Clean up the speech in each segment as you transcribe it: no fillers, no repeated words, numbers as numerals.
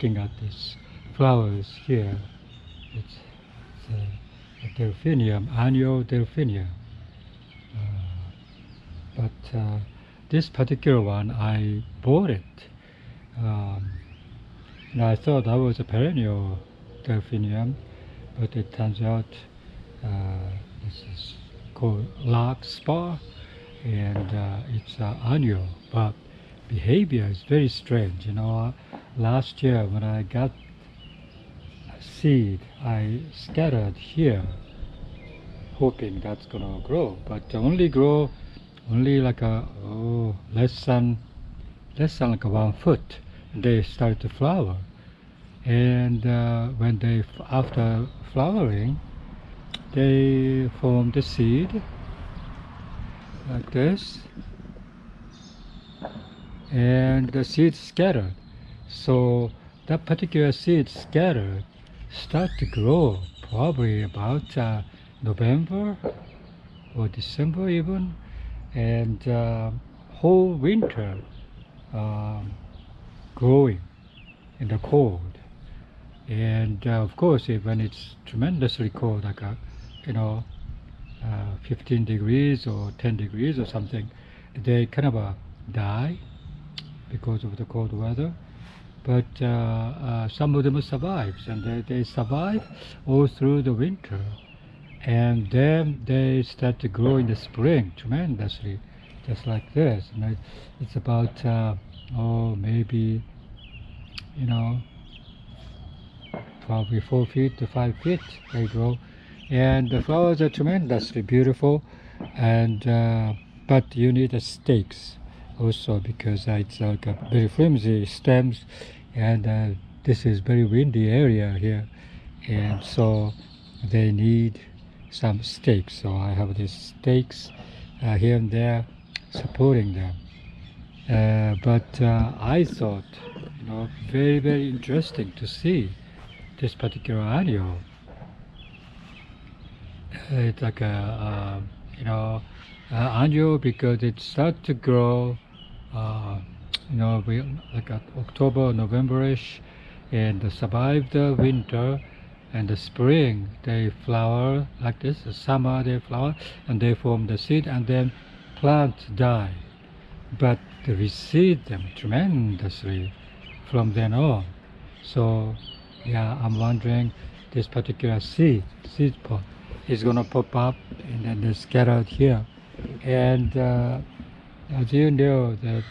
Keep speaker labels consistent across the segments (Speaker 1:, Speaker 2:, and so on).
Speaker 1: looking at these flowers here. It's a delphinium, annual delphinium. But this particular one, I bought it. And I thought that was a perennial delphinium, but it turns out this is called Larkspur, and it's annual, but behavior is very strange. You know, last year when I got a seed, I scattered here, hoping that's gonna grow, but only grow like a less than like 1 foot. They start to flower, and when they after flowering, they form the seed like this, and the seed scattered. So that particular seed scattered start to grow probably about November or December even, and whole winter growing in the cold. And of course, when it's tremendously cold, like 15 degrees or 10 degrees or something, they kind of die because of the cold weather. But some of them survive, and they survive all through the winter, and then they start to grow in the spring tremendously, just like this. And it's about maybe probably 4 feet to 5 feet they grow, and the flowers are tremendously beautiful. And but you need stakes also, because it's like a very flimsy stems, and this is very windy area here, and so they need some stakes. So I have these stakes here and there supporting them. But I thought, very, very interesting to see this particular annual. It's like a annual, because it starts to grow like October, November-ish, and survive the winter, and the spring they flower like this. The summer they flower and they form the seed, and then plants die, but they reseed them tremendously from then on. So yeah, I'm wondering, this particular seed pod is gonna pop up and then they're scattered here. And as you know that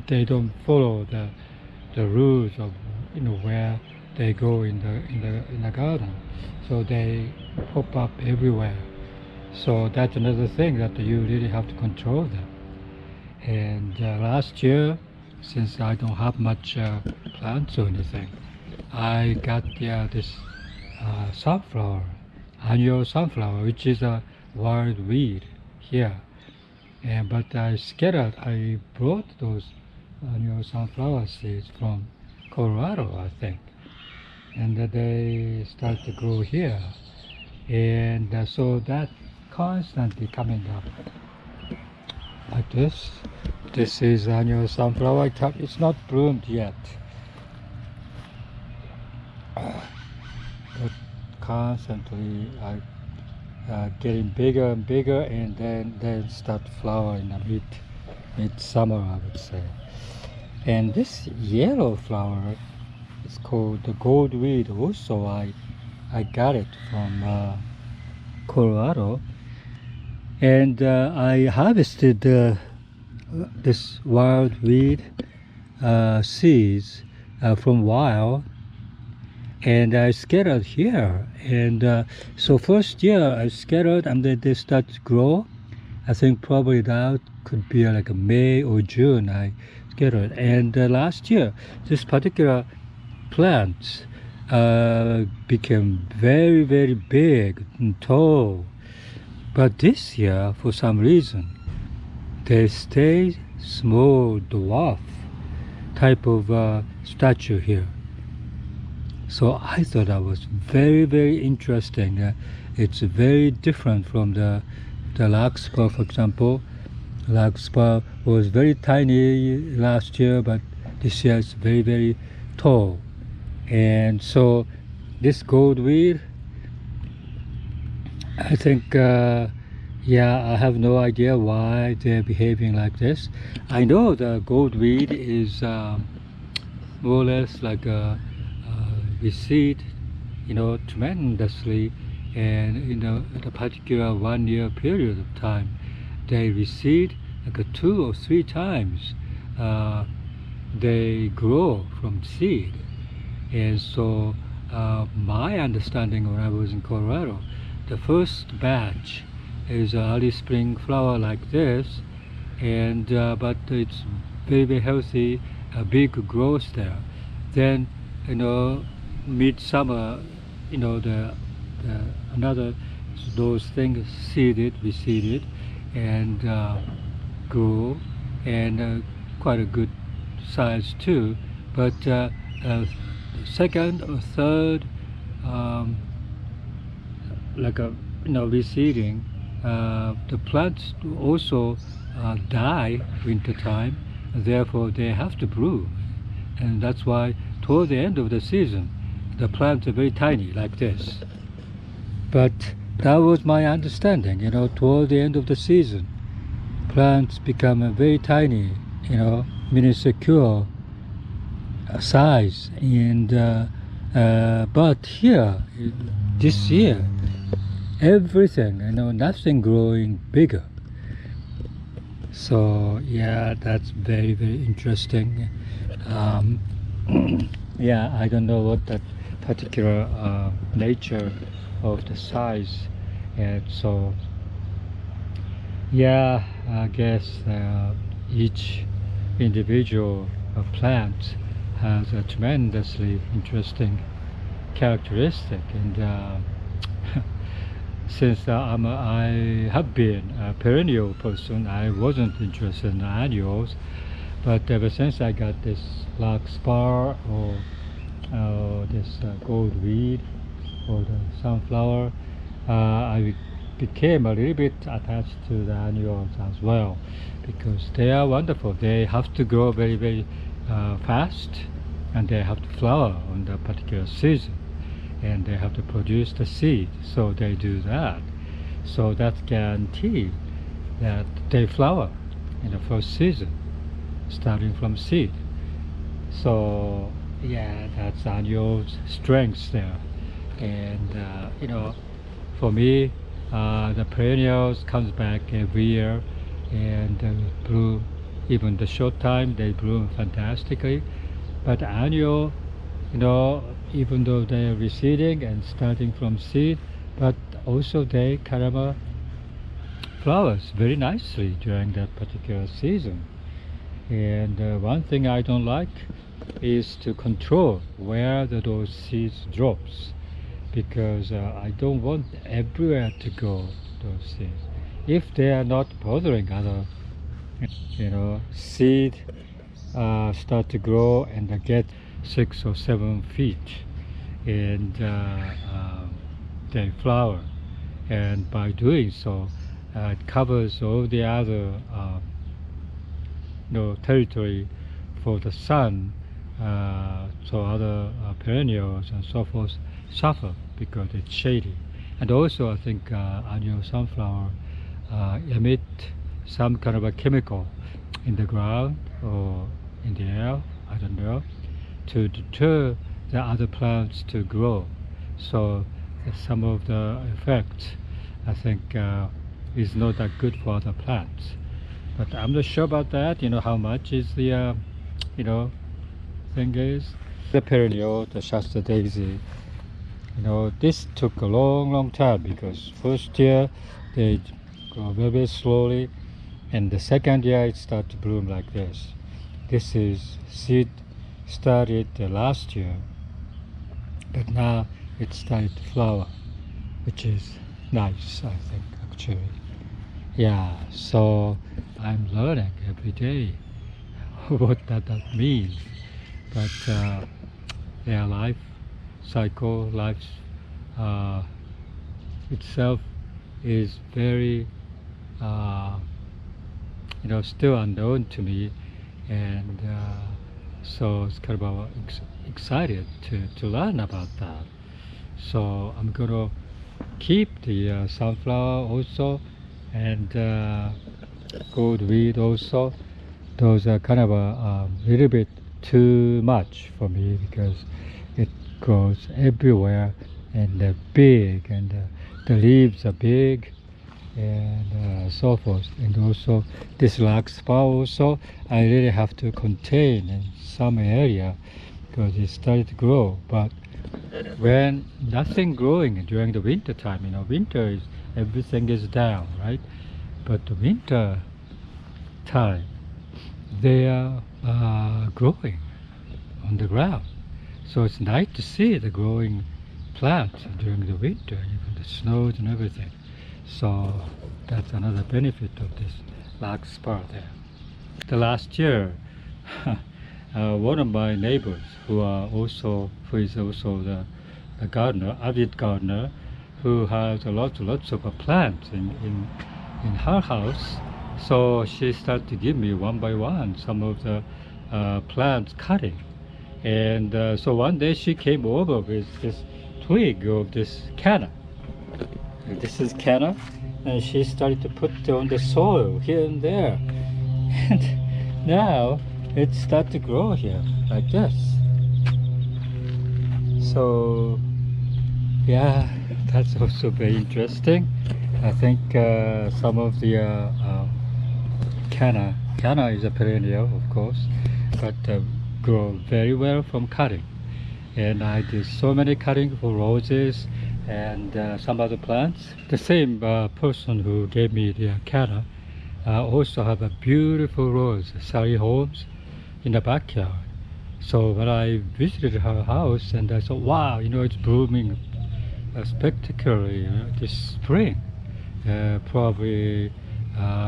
Speaker 1: they don't follow the rules of where they go in the garden, so they pop up everywhere. So that's another thing that you really have to control them. And last year, since I don't have much plants or anything, I got this sunflower, annual sunflower, which is a wild weed here. But I brought those annual sunflower seeds from Colorado, I think, and they start to grow here, and so that constantly coming up like this. This is annual sunflower. It's not bloomed yet, but constantly getting bigger and bigger, and then start flowering in mid-summer, I would say. And this yellow flower is called the goldweed. Also, I got it from Colorado, and I harvested this wild weed seeds from wild, and I scattered here. And so first year I scattered, and then they start to grow. I think probably that could be like a May or June I scattered. And last year this particular plant became very, very big and tall. But this year, for some reason, they stay small, dwarf type of statue here. So I thought that was very, very interesting. It's very different from the Larkspur, for example. Larkspur was very tiny last year, but this year it's very, very tall. And so this goldweed, I think, yeah, I have no idea why they're behaving like this. I know the goldweed is more or less like a reseed, tremendously, and at a particular 1 year period of time, they reseed like 2 or 3 times. They grow from seed, and so my understanding when I was in Colorado, the first batch is early spring flower like this, and but it's very, very healthy, a big growth there. Then midsummer, the another, those things seeded, reseeded, and grew, and quite a good size too. But second or third, like a reseeding, the plants also die winter time, and therefore they have to bloom, and that's why toward the end of the season the plants are very tiny like this. But that was my understanding, toward the end of the season plants become very tiny, minuscule size, and but here this year everything, nothing growing bigger. So yeah, that's very, very interesting. Yeah, I don't know what that particular nature of the size, and so yeah, I guess each individual plant has a tremendously interesting characteristic, and since I have been a perennial person, I wasn't interested in annuals, but ever since I got this Larkspur or this goldweed or the sunflower, I became a little bit attached to the annuals as well, because they are wonderful. They have to grow very, very fast, and they have to flower on the particular season, and they have to produce the seed, so they do that. So that's guaranteed that they flower in the first season, starting from seed. So yeah, that's annual strength there. And for me, the perennials comes back every year, and bloom. Even the short time they bloom fantastically. But annual, even though they are receding and starting from seed, but also they kind of flowers very nicely during that particular season. And one thing I don't like is to control where those seeds drops, because I don't want everywhere to go those seeds. If they are not bothering other, seed start to grow and get 6 or 7 feet, and they flower, and by doing so it covers all the other territory for the sun, so other perennials and so forth suffer because it's shady. And also I think annual sunflower emit some kind of a chemical in the ground or in the air, I don't know, to deter the other plants to grow. So some of the effects, I think, is not that good for other plants. But I'm not sure about that, how much is the, thing is. The perennial, the Shasta Daisy, this took a long, long time, because first year they grow very, very slowly, and the second year it started to bloom like this. This is seed started last year, but now it started to flower, which is nice, I think, actually. Yeah, so I'm learning every day what that means. But their life cycle, life itself is very, still unknown to me, and So it's kind of excited to learn about that. So I'm gonna keep the sunflower also, and gold weed also. Those are kind of a little bit too much for me because it goes everywhere and big, and the leaves are big, and so forth. And also this larkspur also, I really have to contain in some area because it started to grow. But when nothing growing during the winter time, winter is everything is down, right? But the winter time, they are growing on the ground. So it's nice to see the growing plants during the winter, even the snows and everything. So that's another benefit of this larkspur there. The last year, one of my neighbors who is also the gardener, avid gardener, who has lots of plants in her house. So she started to give me one by one some of the plants cutting. And so one day she came over with this twig of this canna. This is canna, and she started to put it on the soil here and there. And now it started to grow here like this. So yeah, that's also very interesting. I think some of the canna is a perennial, of course, but grow very well from cutting. And I did so many cutting for roses and some other plants. The same person who gave me the canna also have a beautiful rose, Sally Holmes, in the backyard. So when I visited her house, and I thought, wow, it's blooming spectacularly this spring. Probably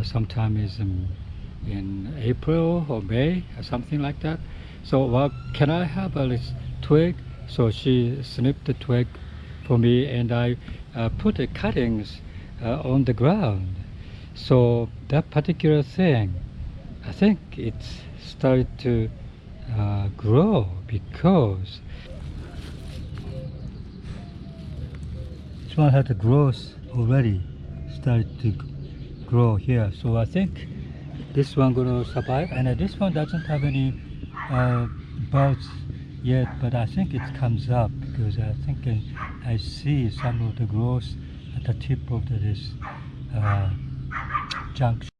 Speaker 1: sometime is in April or May or something like that. So well, can I have a twig? So she snipped the twig for me, and I put the cuttings on the ground. So that particular thing, I think it started to grow because this one had the growth already started to grow here. So I think this one gonna survive, and this one doesn't have any buds yet, but I think it comes up because I think I see some of the growth at the tip of this junction.